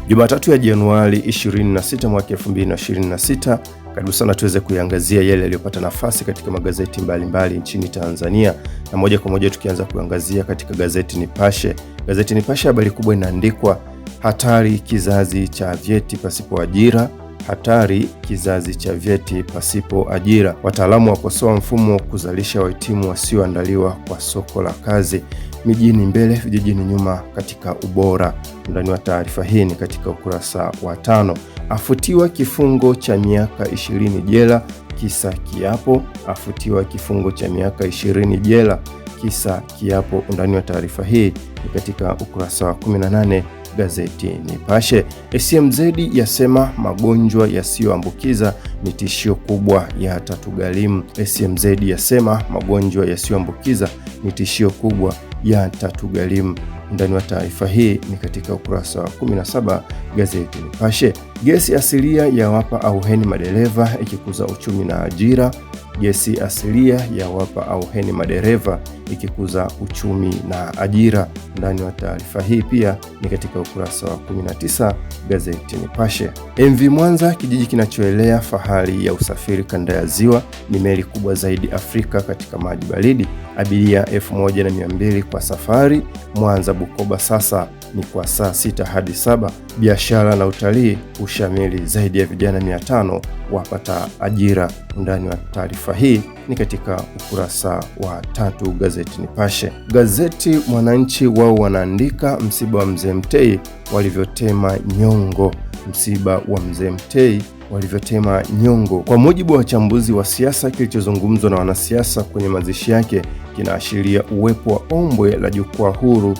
Jumatatu ya Januari 26 mwaka 2026. Karibu sana tuweze kuiangazia yale yaliyopata nafasi katika magazeti mbalimbali nchini Tanzania, na moja kwa moja tukianza kuangazia katika gazeti Nipashe. Gazeti Nipashe habari kubwa inaandikwa hatari kizazi cha vyeti pasipo ajira. Hatari kizazi cha vyeti pasipo ajira. Wataalamu wakosoa mfumo kuzalisha wahitimu wasioandaliwa kwa soko la kazi. Mijini mbele, vijijini nyuma katika ubora. Ndani wa taarifa hii ni katika ukurasa wa 5. Afutiwa kifungo cha miaka 20 jela kisa kiapo. Afutiwa kifungo cha miaka 20 jela kisa kiapo. Ndani wa taarifa hii ni katika ukurasa wa 18 gazeti Nipashe. SMZ yasema magonjwa yasiyoambukiza ni tishio kubwa yatatugharimu. SMZ yasema magonjwa yasiyoambukiza ni tishio kubwa yatatugharimu. Ndani wa taarifa hii ni katika ukurasa wa 17 gazeti Nipashe. Gesi asilia yawapa auheni madereva ikikuza uchumi na ajira. Gesi asilia yawapa auheni madereva ikikuza uchumi na ajira. Ndani wa taarifa hii pia ni katika ukurasa wa 19 gazeti Nipashe. MV Mwanza, kijiji kinachoelea fahari ya usafiri kanda ya Ziwa, ni meli kubwa zaidi Afrika katika maji baridi. Abiria 1200 kwa safari. Mwanza Bukoba sasa ni kwa saa 6 hadi 7. Biashara na utalii ushamili, zaidi ya vijana 500 wapata ajira. Ndani wa taarifa hii ni katika ukurasa wa 3 gazeti Nipashe. Gazeti Mwananchi wao wanaandika msiba wa Mzee Mtei walivyotema nyongo. Msiba wa Mzee Mtei walivyotema nyongo. Kwa mujibu wa wachambuzi wa siasa, kilichozungumzwa na wanasiasa kwenye mazishi yake kinaashiria uwepo wa ombwe la jukwaa huru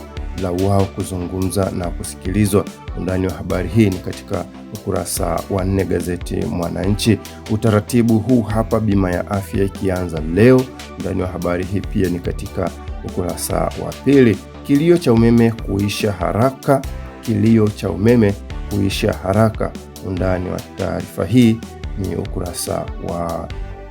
la wao kuzungumza na kusikilizwa. Undani wa habari hii ni katika ukurasa wa 4 gazeti Mwananchi. Utaratibu huu hapa, bima ya afya ikianza leo. Undani wa habari hii pia ni katika ukurasa wa 2. Kilio cha umeme kuisha haraka. Kilio cha umeme kuisha haraka. Undani wa taarifa hii ni ukurasa wa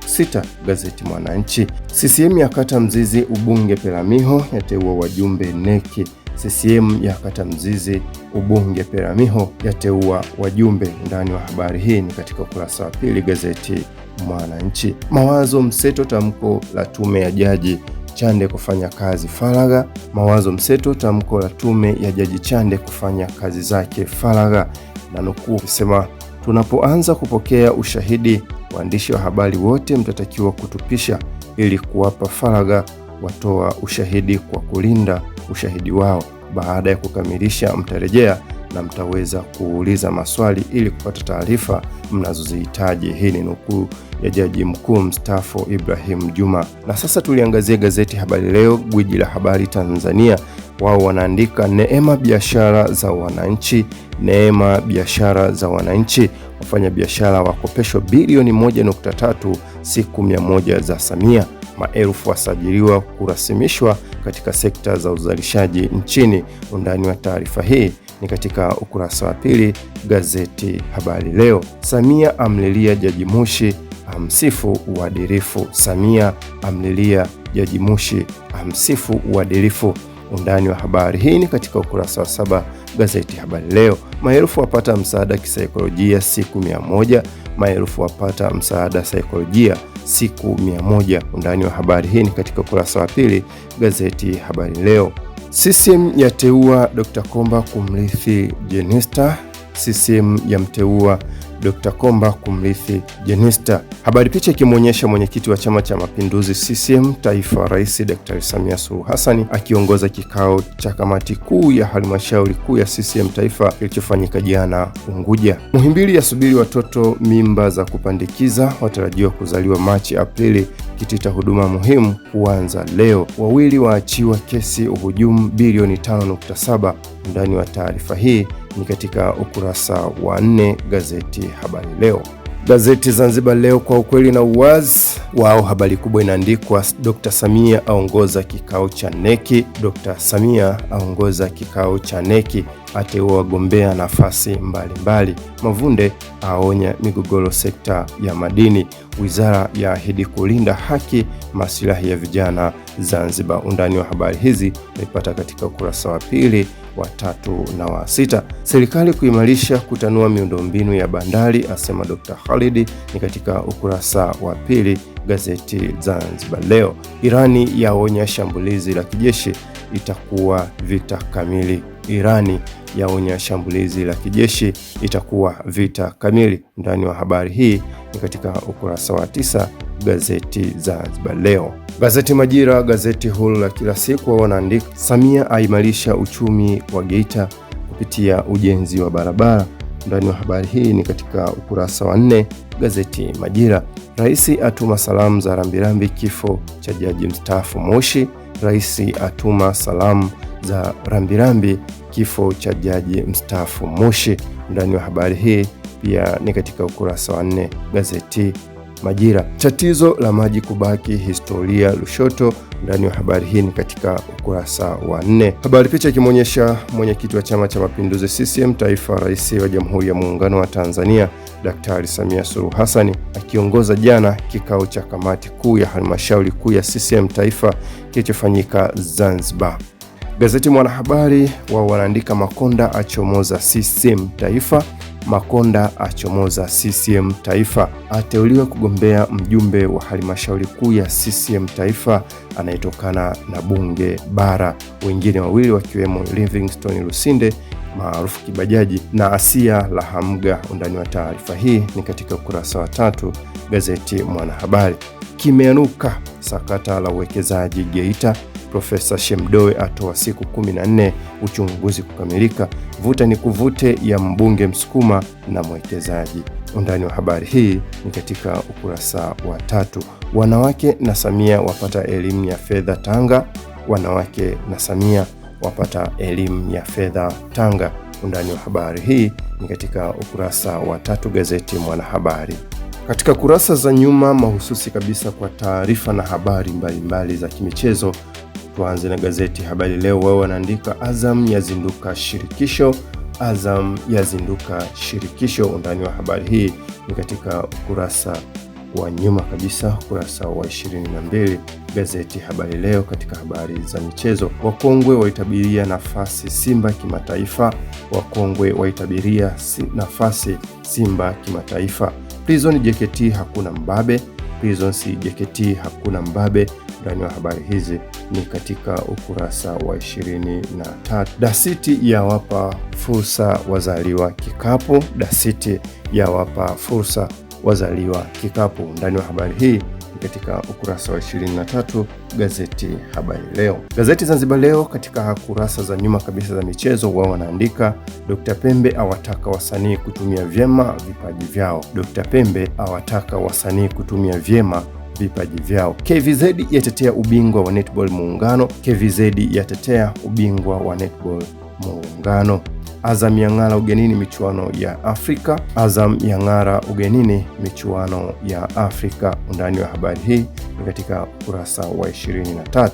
6 gazeti Mwananchi. CCM yakata mzizi ubunge Peramiho yateua wajumbe neki. CCM yakata mzizi ubunge Peramiho yateua wajumbe. Ndani wa habari hii ni katika ukurasa wa 2 gazeti Mwananchi. Mawazo mseto tamko la tume ya Jaji Chande kufanya kazi faragha. Mawazo mseto tamko la tume ya Jaji Chande kufanya kazi zake faragha. Na nukuu kusema, tunapoanza kupokea ushahidi, waandishi wa habari wote mtatakiwa kutupisha ili kuwapa faragha watoa ushahidi kwa kulinda ushahidi wao. Baada ya kukamilisha mtarejea na mtaweza kuuliza maswali ili kupata taarifa mnazozihitaji. Hii ni nukuu ya Jaji Mkuu mstaafu Ibrahim Juma. Na sasa tuliangazia gazeti Habari Leo, gwiji la habari Tanzania. Wao wanaandika neema biashara za wananchi. Neema biashara za wananchi. Wafanya biashara wakopeshwa bilioni 1.3 siku 100 za Samia. Maelfu wasajiliwa kurasimishwa katika sekta za uzalishaji nchini. Undani wa taarifa hii ni katika ukurasa wa 2 gazeti Habari Leo. Samia amlilia Jaji Mushi amsifu uadilifu. Samia amlilia Jaji Mushi amsifu uadilifu. Undani wa habari hii ni katika ukurasa wa 7 gazeti Habari Leo. Maelfu wapata msaada kisaikolojia siku 100. Maelfu wapata msaada saikolojia siku 100. Undani wa habari hii ni katika ukurasa wa 2 gazeti Habari Leo. CCM yateua Dr. Komba kumrithi Jenista. CCM yamteua Dr. Komba kumrithi Jenista. Habari picha ikimwonyesha mwenyekiti wa Chama cha Mapinduzi CCM Taifa, Rais Dr. Samia Suluhu Hassan akiongoza kikao cha kamati kuu ya halmashauri kuu ya CCM Taifa kilichofanyika jana Unguja. Muhimbili yasubiri watoto mimba za kupandikiza watarajiwa kuzaliwa Machi Aprili. Kitita huduma muhimu kuanza leo. Wawili waachiwa kesi uhujumu bilioni 5.7. Ndani wa taarifa hii ni katika ukurasa wa 4 gazeti Habari Leo. Gazeti Zanzibar Leo, kwa ukweli na uwazi wao, habari kubwa inaandikwa Dr. Samia aongoza kikao cha neki. Dr. Samia aongoza kikao cha neki. ateua wagombea nafasi mbalimbali. Mavunde aonya migogoro sekta ya madini. Wizara yaahidi kulinda haki maslahi ya vijana Zanzibar. Undani wa habari hizi unaipata katika ukurasa wa 2, wa 3 na wa 6. Serikali kuimarisha kutanua miundombinu ya bandari, asema Dr. Khalid, ni katika ukurasa wa 2 gazeti Zanzibar Leo. Irani yaonya shambulizi la kijeshi itakuwa vita kamili. Irani yaonya shambulizi la kijeshi itakuwa vita kamili. Ndani wa habari hii ni katika ukurasa wa 9 gazeti Zanzibar Leo. Gazeti Majira, gazeti huru la kila siku, wanaandika Samia aimarisha uchumi wa Geita kupitia ujenzi wa barabara. Ndani wa habari hii ni katika ukurasa wa 4 gazeti Majira. Rais atuma salamu za rambirambi kifo cha jaji mstaafu Moshi. Rais atuma salamu za rambirambi kifo cha jaji mstaafu Moshi. Ndani wa habari hii pia ni katika ukurasa wa 4 gazeti Majira. Tatizo la maji kubaki historia Lushoto. Ndani wa habari hii ni katika ukurasa wa 4. Habari picha ikimwonyesha mwenyekiti wa Chama cha Mapinduzi CCM Taifa, Rais wa Jamhuri ya Muungano wa Tanzania Daktari Samia Suluhu Hassan akiongoza jana kikao cha kamati kuu ya halmashauri kuu ya CCM Taifa kilichofanyika Zanzibar. Gazeti Mwanahabari wao wanaandika Makonda achomoza CCM Taifa. Makonda achomoza CCM Taifa, ateuliwa kugombea mjumbe wa halmashauri kuu ya CCM Taifa anayetokana na bunge bara. Wengine wawili wakiwemo Livingstone Lusinde maarufu Kibajaji na Asia Lahamga. Undani wa taarifa hii ni katika ukurasa wa 3 gazeti Mwanahabari. Kimeanuka sakata la uwekezaji Geita. Profesa Shemdoe atoa siku 14 uchunguzi kukamilika. Vuta ni kuvute ya mbunge Msukuma na mwekezaji. Undani wa habari hii ni katika ukurasa wa 3. Wanawake na Samia wapata elimu ya fedha Tanga. Wanawake na Samia wapata elimu ya fedha Tanga. Undani wa habari hii ni katika ukurasa wa 3 gazeti Mwanahabari. Katika kurasa za nyuma mahususi kabisa kwa taarifa na habari mbalimbali za kimichezo, tuanze na gazeti Habari Leo. Wao wanaandika Azam yazinduka shirikisho. Azam yazinduka shirikisho. Undani wa habari hii ni katika ukurasa wa nyuma kabisa, ukurasa wa 22 gazeti Habari Leo. Katika habari za michezo, wakongwe waitabiria nafasi Simba kimataifa. Wakongwe waitabiria nafasi Simba kimataifa. Prison JKT hakuna mbabe. Prison JKT hakuna mbabe. Ndani wa habari hizi ni katika ukurasa wa 23. Dasiti yawapa fursa wazaliwa kikapu. Dasiti yawapa fursa wazaliwa kikapu. Ndani wa habari hii ni katika ukurasa wa 23 gazeti Habari Leo. Gazeti Zanzibar Leo katika kurasa za nyuma kabisa za michezo, wao wanaandika Dr. Pembe awataka wasanii kutumia vyema vipaji vyao. Dr. Pembe awataka wasanii kutumia vyema vipaji vyao. KVZ yatetea ubingwa wa netball Muungano. KVZ yatetea ubingwa wa netball Muungano. Azam yang'ara ugenini michuano ya Afrika. Azam yang'ara ugenini michuano ya Afrika. Undani wa habari hii ni katika ukurasa wa 23.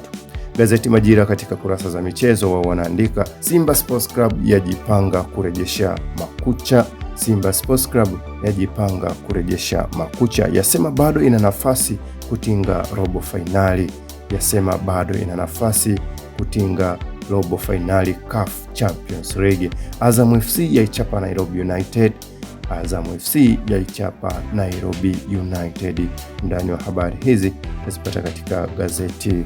Gazeti Majira katika kurasa za michezo wao wanaandika Simba Sports Club yajipanga kurejesha makucha. Simba Sports Club yajipanga kurejesha makucha, yasema bado ina nafasi kutinga robo fainali. Yasema bado ina nafasi kutinga robo fainali CAF Champions League. Azam FC yaichapa Nairobi United. Azam FC yaichapa Nairobi United. Ndani wa habari hizi tunazipata katika gazeti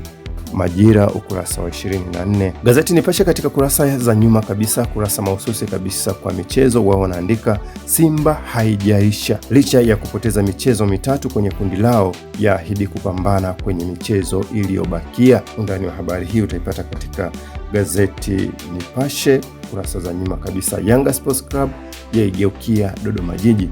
Majira ukurasa wa 24. Gazeti Nipashe katika kurasa za nyuma kabisa, kurasa mahususi kabisa kwa michezo, wao wanaandika Simba haijaisha licha ya kupoteza michezo mitatu kwenye kundi lao, yaahidi kupambana kwenye michezo iliyobakia. Undani wa habari hii utaipata katika gazeti Nipashe kurasa za nyuma kabisa. Yanga Sports Club yaigeukia Dodoma Jiji.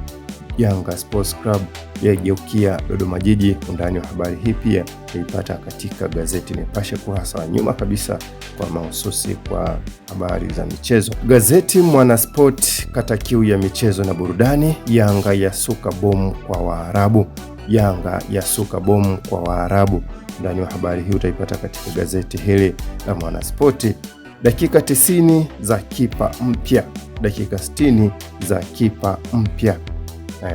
Yanga Sports Club yaigeukia Dodoma Jiji. Undani wa habari hii pia utaipata katika gazeti Nipashe kurasa wa nyuma kabisa kwa mahususi kwa habari za michezo. Gazeti Mwanasport kata kiu ya michezo na burudani. Yanga yasuka bomu kwa Waarabu. Yanga yasuka bomu kwa Waarabu. Ndani wa habari hii utaipata katika gazeti hili la Mwanasport. dakika 90 za kipa mpya, dakika 60 za kipa mpya.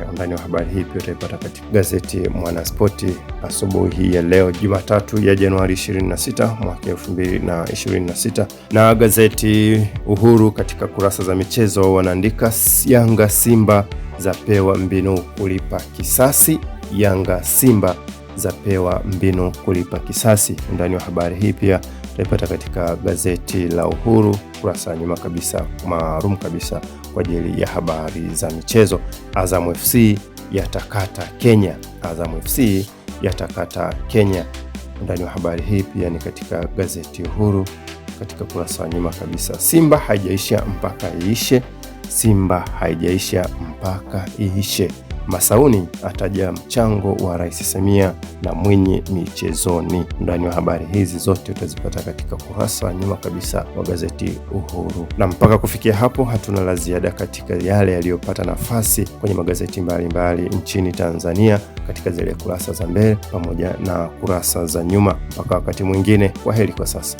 Undani wa habari hii pia utaipata katika gazeti Mwanaspoti asubuhi hii ya leo Jumatatu ya Januari 26 mwaka 2026. Na gazeti Uhuru katika kurasa za michezo wanaandika Yanga Simba zapewa mbinu kulipa kisasi. Yanga Simba zapewa mbinu kulipa kisasi. Undani wa habari hii pia utaipata katika gazeti la Uhuru kurasa nyuma kabisa, maalum kabisa kwa ajili ya habari za michezo. Azam FC yatakata Kenya. Azam FC yatakata Kenya. Undani wa habari hii pia ni katika gazeti Uhuru katika kurasa nyuma kabisa. Simba haijaisha mpaka iishe. Simba haijaisha mpaka iishe. Masauni ataja mchango wa Rais Samia na Mwinyi michezoni. Ndani wa habari hizi zote utazipata katika kurasa nyuma kabisa wa gazeti Uhuru. Na mpaka kufikia hapo hatuna la ziada katika yale yaliyopata nafasi kwenye magazeti mbalimbali nchini Tanzania katika zile kurasa za mbele pamoja na kurasa za nyuma. Mpaka wakati mwingine, kwaheri kwa sasa.